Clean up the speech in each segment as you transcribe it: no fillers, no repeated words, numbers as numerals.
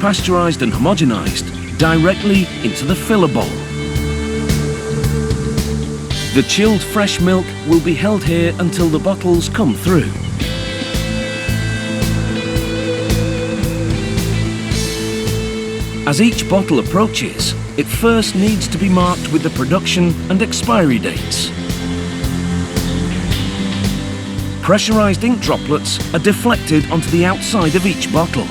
pasteurized and homogenized directly into the filler bowl. The chilled fresh milk will be held here until the bottles come through. As each bottle approaches, it first needs to be marked with the production and expiry dates. Pressurized ink droplets are deflected onto the outside of each bottle.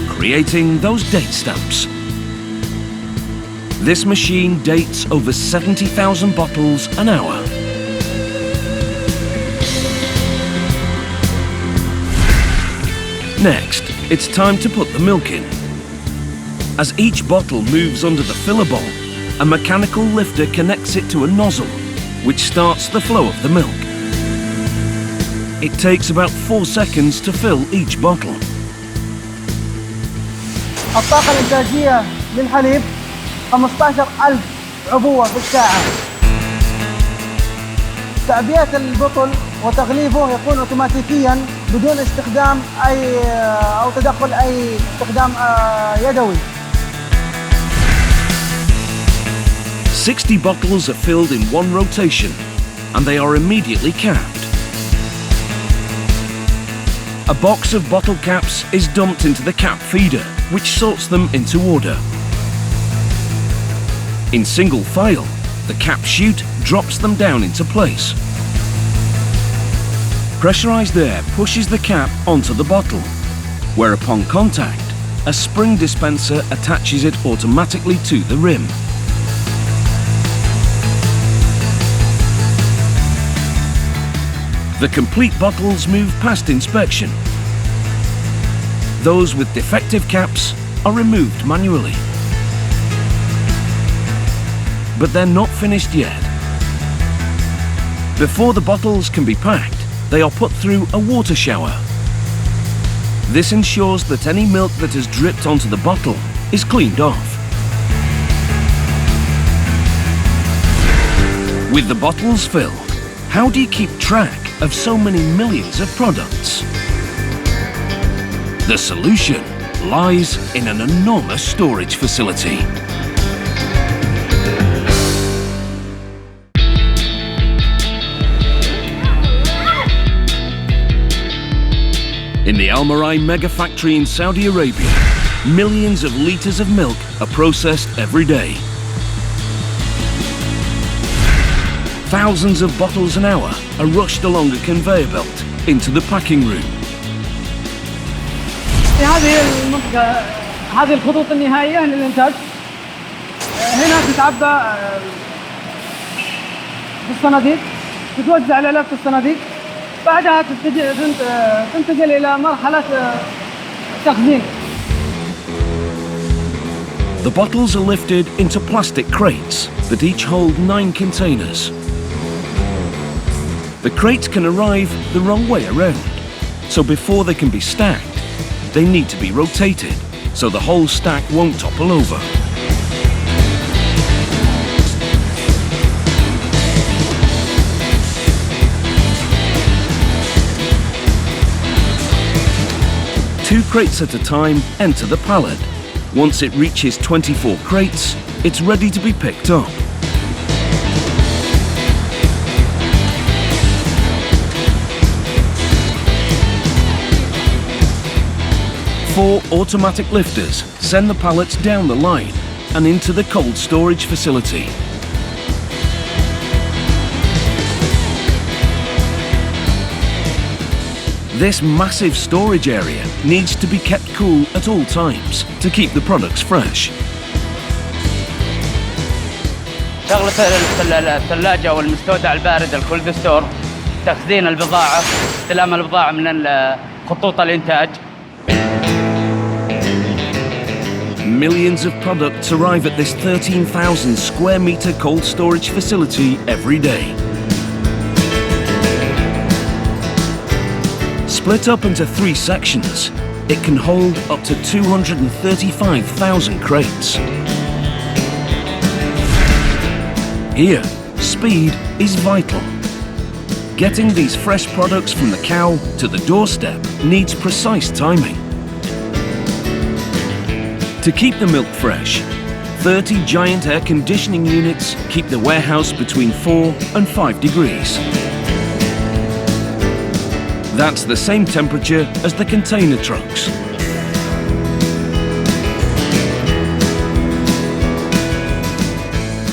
Creating those date stamps. This machine dates over 70,000 bottles an hour. Next, it's time to put the milk in. As each bottle moves under the filler bowl, a mechanical lifter connects it to a nozzle, which starts the flow of the milk. It takes about 4 seconds to fill each bottle. الطاقة الإنتاجية للحليب 15,000 عبوة في الساعة. تعبئة البطل وتغليفه يكون اوتوماتيكيا بدون استخدام أو تدخل أي استخدام يدوي. 60 bottles are filled in one rotation, and they are immediately capped. A box of bottle caps is dumped into the cap feeder, which sorts them into order. In single file, the cap chute drops them down into place. Pressurized air pushes the cap onto the bottle, where upon contact, a spring dispenser attaches it automatically to the rim. The complete bottles move past inspection. Those with defective caps are removed manually. But they're not finished yet. Before the bottles can be packed, they are put through a water shower. This ensures that any milk that has dripped onto the bottle is cleaned off. With the bottles filled, how do you keep track of so many millions of products? The solution lies in an enormous storage facility. In the Almarai Megafactory in Saudi Arabia, millions of litres of milk are processed every day. Thousands of bottles an hour are rushed along a conveyor belt into the packing room. هذه المنطقة، هذه الخطوط النهائية للإنتاج. هنا تتعبى في الصناديق، تتوزع الآلاف في الصناديق. بعدها تنتقل إلى مرحلة التخزين. The bottles are lifted into plastic crates that each hold 9 containers. The crates can arrive the wrong way around, so before they can be stacked, they need to be rotated so the whole stack won't topple over. Two crates at a time enter the pallet. Once it reaches 24 crates, it's ready to be picked up. Four automatic lifters send the pallets down the line and into the cold storage facility. This massive storage area needs to be kept cool at all times to keep the products fresh. شغلة الثلاجة والمستودع البارد الكولد ستور، تخزين البضاعة، استلام البضاعة من خطوط الإنتاج. Millions of products arrive at this 13,000 square metre cold storage facility every day. Split up into 3 sections, it can hold up to 235,000 crates. Here, speed is vital. Getting these fresh products from the cow to the doorstep needs precise timing. To keep the milk fresh, 30 giant air conditioning units keep the warehouse between 4 and 5 degrees. That's the same temperature as the container trucks.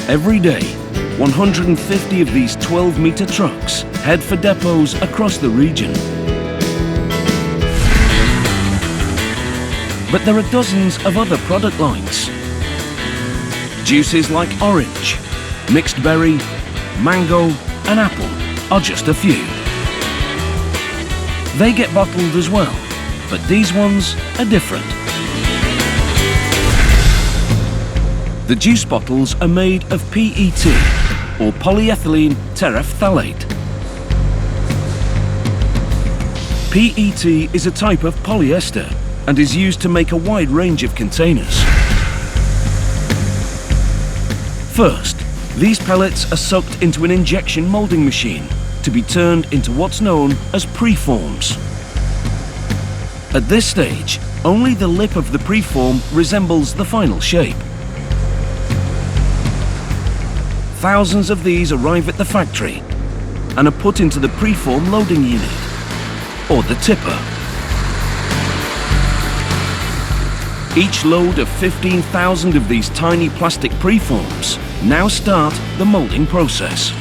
Every day, 150 of these 12-metre trucks head for depots across the region. But there are dozens of other product lines. Juices like orange, mixed berry, mango and apple are just a few. They get bottled as well, but these ones are different. The juice bottles are made of PET, or polyethylene terephthalate. PET is a type of polyester and is used to make a wide range of containers. First, these pellets are sucked into an injection molding machine to be turned into what's known as preforms. At this stage, only the lip of the preform resembles the final shape. Thousands of these arrive at the factory and are put into the preform loading unit, or the tipper. Each load of 15,000 of these tiny plastic preforms now start the molding process.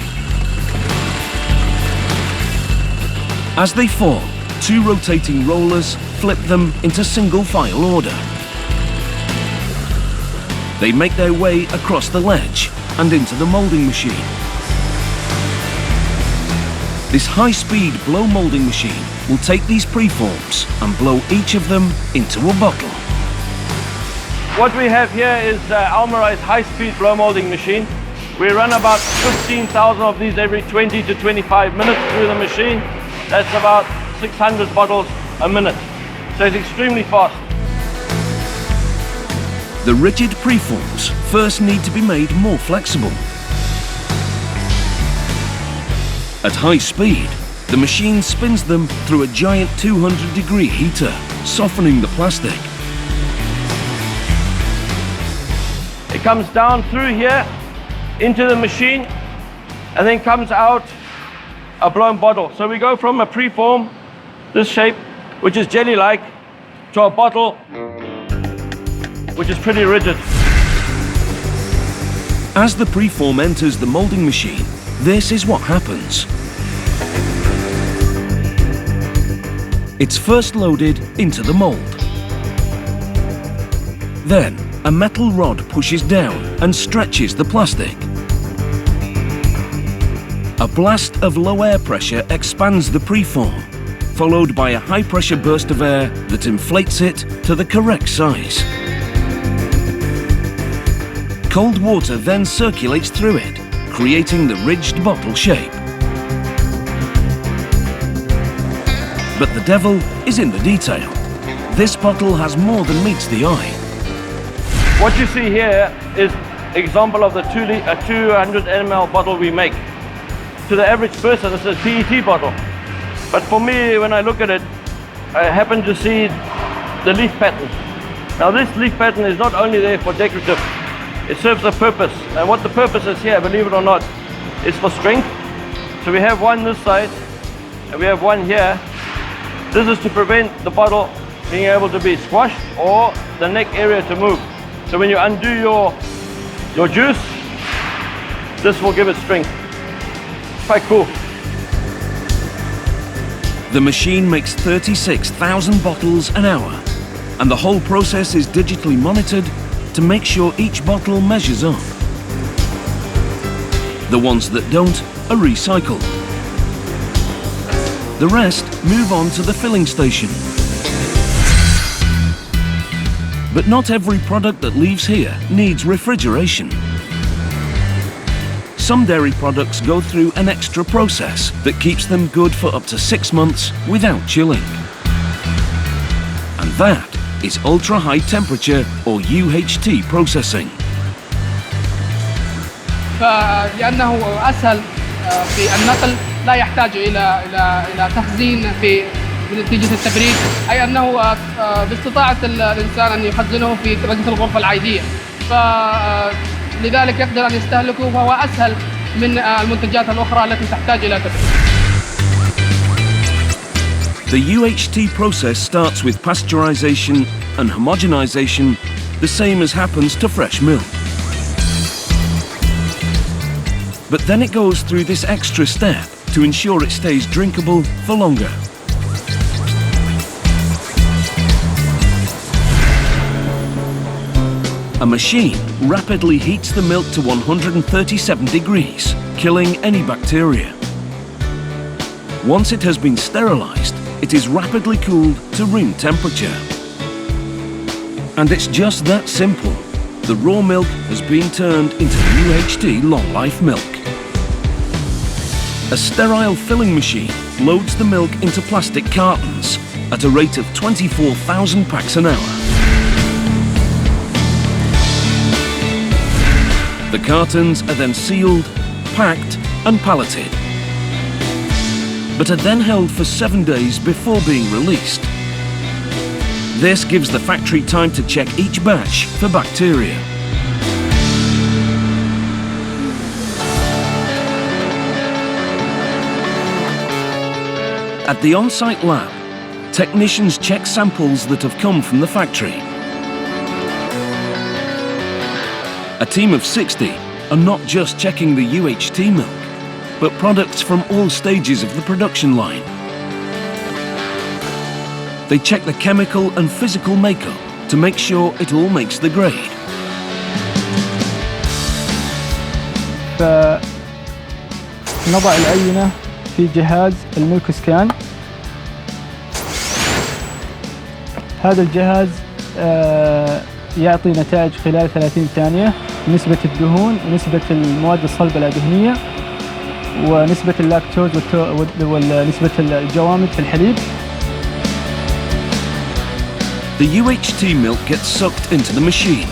As they fall, 2 rotating rollers flip them into single file order. They make their way across the ledge and into the molding machine. This high-speed blow molding machine will take these preforms and blow each of them into a bottle. What we have here is Almarai's high-speed blow molding machine. We run about 15,000 of these every 20 to 25 minutes through the machine. That's about 600 bottles a minute. So it's extremely fast. The rigid preforms first need to be made more flexible. At high speed, the machine spins them through a giant 200-degree heater, softening the plastic. It comes down through here into the machine and then comes out a blown bottle. So we go from a preform, this shape, which is jelly-like, to a bottle which is pretty rigid. As the preform enters the molding machine, this is what happens. It's first loaded into the mold. Then, a metal rod pushes down and stretches the plastic. A blast of low air pressure expands the preform, followed by a high-pressure burst of air that inflates it to the correct size. Cold water then circulates through it, creating the ridged bottle shape. But the devil is in the detail. This bottle has more than meets the eye. What you see here is example of the 200 ml bottle we make. To the average person, it's a PET bottle. But for me, when I look at it, I happen to see the leaf pattern. Now this leaf pattern is not only there for decorative, it serves a purpose. And what the purpose is here, believe it or not, is for strength. So we have one this side, and we have one here. This is to prevent the bottle being able to be squashed or the neck area to move. So when you undo your juice, this will give it strength. Quite cool. The machine makes 36,000 bottles an hour, and the whole process is digitally monitored to make sure each bottle measures up. The ones that don't are recycled. The rest move on to the filling station. But not every product that leaves here needs refrigeration. Some dairy products go through an extra process that keeps them good for up to 6 months without chilling. And that is ultra-high temperature or UHT processing. فلأنه أسهل في النقل لا يحتاج إلى تخزين في نتيجة التبريد، أي أنه باستطاعة الإنسان أن يخزنه في درجة الغرفة العادية، فلذلك يقدر أن يستهلكه، فهو أسهل من المنتجات الأخرى التي تحتاج إلى تبريد. The UHT process starts with pasteurization and homogenization, the same as happens to fresh milk. But then it goes through this extra step to ensure it stays drinkable for longer. A machine rapidly heats the milk to 137 degrees, killing any bacteria. Once it has been sterilized, it is rapidly cooled to room temperature. And it's just that simple. The raw milk has been turned into UHT long-life milk. A sterile filling machine loads the milk into plastic cartons at a rate of 24,000 packs an hour. The cartons are then sealed, packed and palleted, but are then held for 7 days before being released. This gives the factory time to check each batch for bacteria. At the on-site lab, technicians check samples that have come from the factory. A team of 60 are not just checking the UHT milk, but products from all stages of the production line. They check the chemical and physical makeup to make sure it all makes the grade. فنضع العينة في جهاز الميلك سكان. هذا الجهاز يعطي نتائج خلال 30 ثانية، نسبة الدهون ونسبة المواد الصلبة اللاكتوزية ونسبة اللاكتوز ونسبة الجوامد في الحليب. The UHT milk gets sucked into the machine,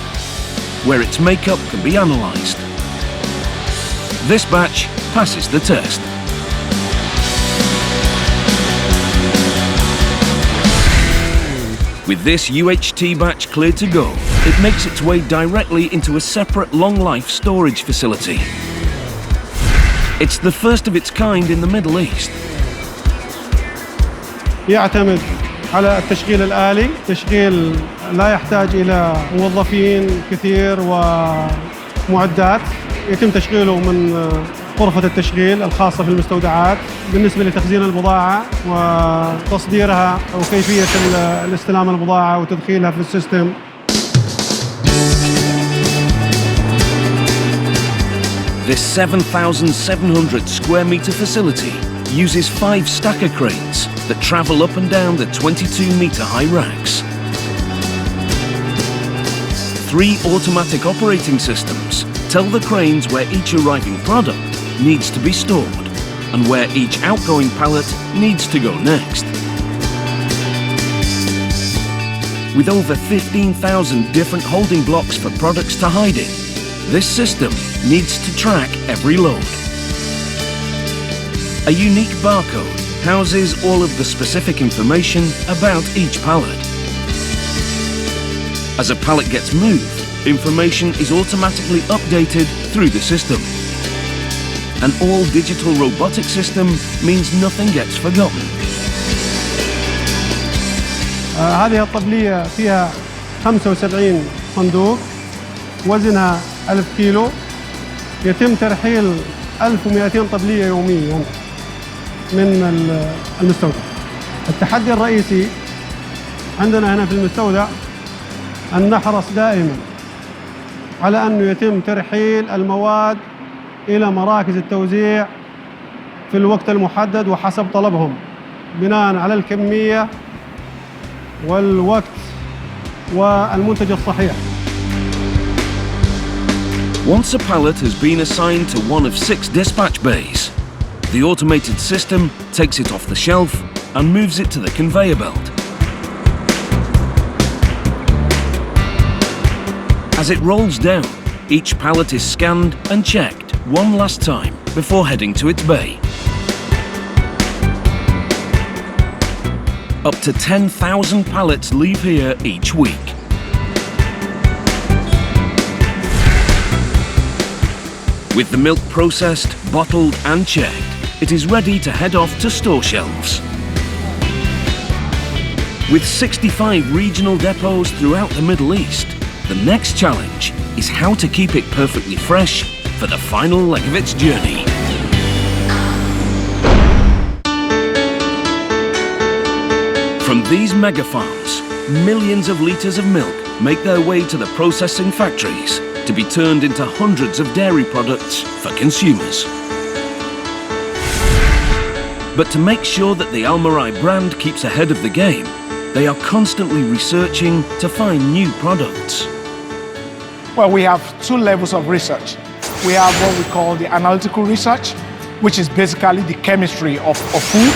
where its makeup can be analysed. This batch passes the test. With this UHT batch cleared to go, it makes its way directly into a separate long-life storage facility. It's the first of its kind in the Middle East. يعتمد على التشغيل الآلي، تشغيل لا يحتاج إلى موظفين كثير ومعدات، يتم تشغيله من غرفة التشغيل الخاصة في المستودعات. بالنسبة لتخزين البضاعة وتصديرها وكيفية الاستلام البضاعة وتدخيلها في السيستم. This 7,700 square meter facility uses 5 stacker cranes that travel up and down the 22-meter high racks. 3 automatic operating systems tell the cranes where each arriving product needs to be stored and where each outgoing pallet needs to go next. With over 15,000 different holding blocks for products to hide in, this system needs to track every load. A unique barcode houses all of the specific information about each pallet. As a pallet gets moved, information is automatically updated through the system. An all-digital robotic system means nothing gets forgotten. هذه الطبلية فيها 75 صندوق، وزنها 1000 كيلو. يتم ترحيل 1200 طبلية يومياً من المستودع. التحدي الرئيسي عندنا هنا في المستودع أن نحرص دائماً على أنه يتم ترحيل المواد إلى مراكز التوزيع في الوقت المحدد وحسب طلبهم، بناء على الكمية والوقت والمنتج الصحيح. Once a pallet has been assigned to one of 6 dispatch bays, the automated system takes it off the shelf and moves it to the conveyor belt. As it rolls down, each pallet is scanned and checked one last time before heading to its bay. Up to 10,000 pallets leave here each week. With the milk processed, bottled and checked, it is ready to head off to store shelves. With 65 regional depots throughout the Middle East, the next challenge is how to keep it perfectly fresh for the final leg of its journey. From these mega farms, millions of litres of milk make their way to the processing factories to be turned into hundreds of dairy products for consumers. But to make sure that the Almarai brand keeps ahead of the game, they are constantly researching to find new products. Well, we have two levels of research. We have what we call the analytical research, which is basically the chemistry of food.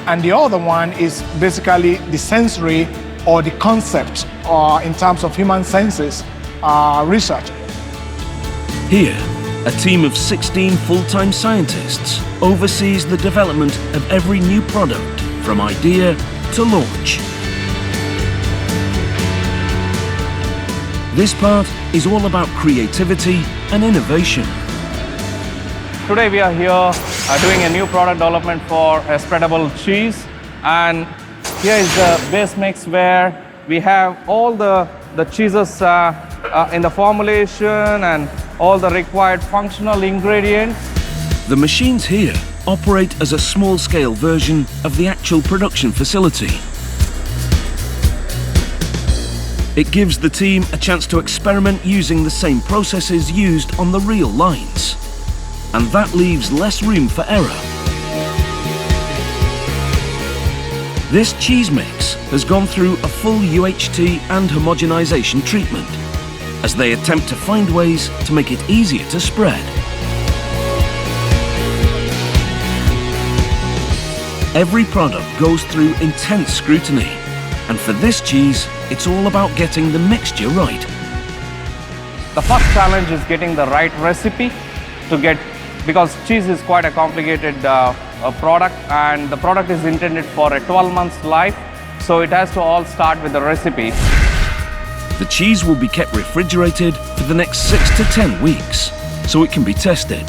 And the other one is basically the sensory or the concept in terms of human senses research. Here, a team of 16 full-time scientists oversees the development of every new product from idea to launch. This part is all about creativity and innovation. Today we are here doing a new product development for a spreadable cheese, and here is the base mix where we have all the cheeses in the formulation and all the required functional ingredients. The machines here operate as a small-scale version of the actual production facility. It gives the team a chance to experiment using the same processes used on the real lines. And that leaves less room for error. This cheese mix has gone through a full UHT and homogenization treatment as they attempt to find ways to make it easier to spread. Every product goes through intense scrutiny, and for this cheese, it's all about getting the mixture right. The first challenge is getting the right recipe because cheese is quite a complicated product, and the product is intended for a 12 months life, so it has to all start with the recipe. The cheese will be kept refrigerated for the next 6 to 10 weeks, so it can be tested.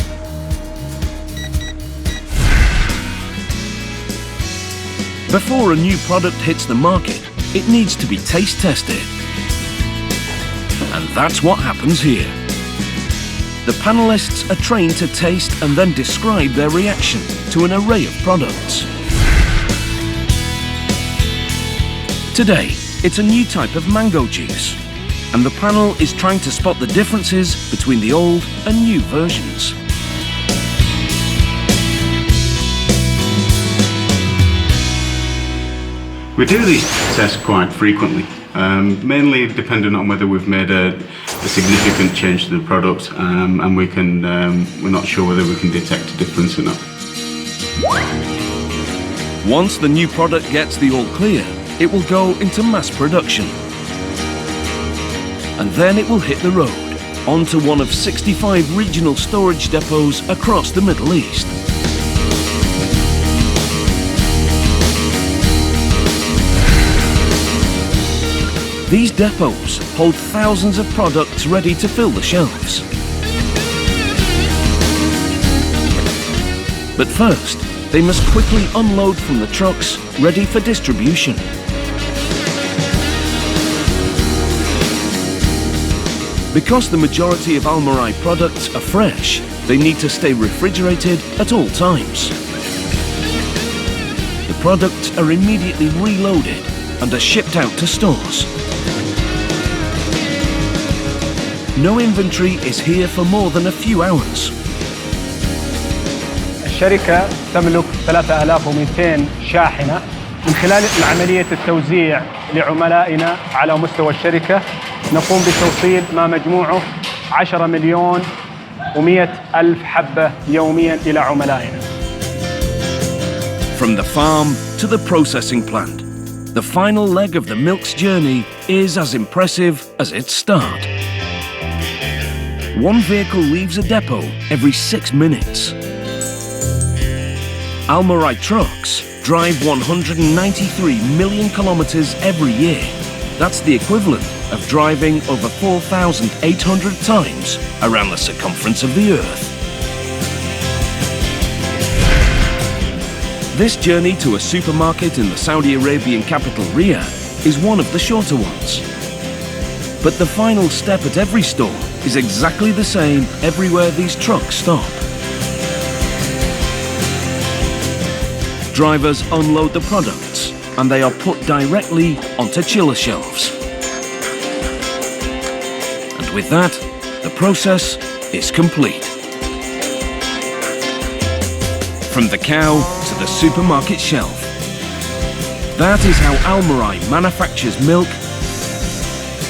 Before a new product hits the market, it needs to be taste tested. And that's what happens here. The panelists are trained to taste and then describe their reaction to an array of products. Today, it's a new type of mango juice, and the panel is trying to spot the differences between the old and new versions. We do these tests quite frequently, mainly depending on whether we've made a significant change to the product, and we're not sure whether we can detect a difference or not. Once the new product gets the all clear, it will go into mass production. And then it will hit the road, onto one of 65 regional storage depots across the Middle East. These depots hold thousands of products ready to fill the shelves. But first, they must quickly unload from the trucks ready for distribution. Because the majority of Almarai products are fresh, they need to stay refrigerated at all times. The products are immediately reloaded and are shipped out to stores. No inventory is here for more than a few hours. الشركة تملك 3200 شاحنة. من خلال عملية التوزيع لعملائنا على مستوى الشركة نقوم بتوصيل ما مجموعه 10 مليون و100 ألف حبة يومياً إلى عملائنا. From the farm to the processing plant, the final leg of the milk's journey is as impressive as its start. One vehicle leaves a depot every 6 minutes. Almarai trucks drive 193 million kilometers every year. That's the equivalent of driving over 4,800 times around the circumference of the Earth. This journey to a supermarket in the Saudi Arabian capital Riyadh is one of the shorter ones. But the final step at every store is exactly the same everywhere these trucks stop. Drivers unload the products and they are put directly onto chiller shelves. And with that, the process is complete. From the cow to the supermarket shelf. That is how Almarai manufactures milk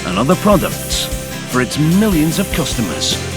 and other products for its millions of customers.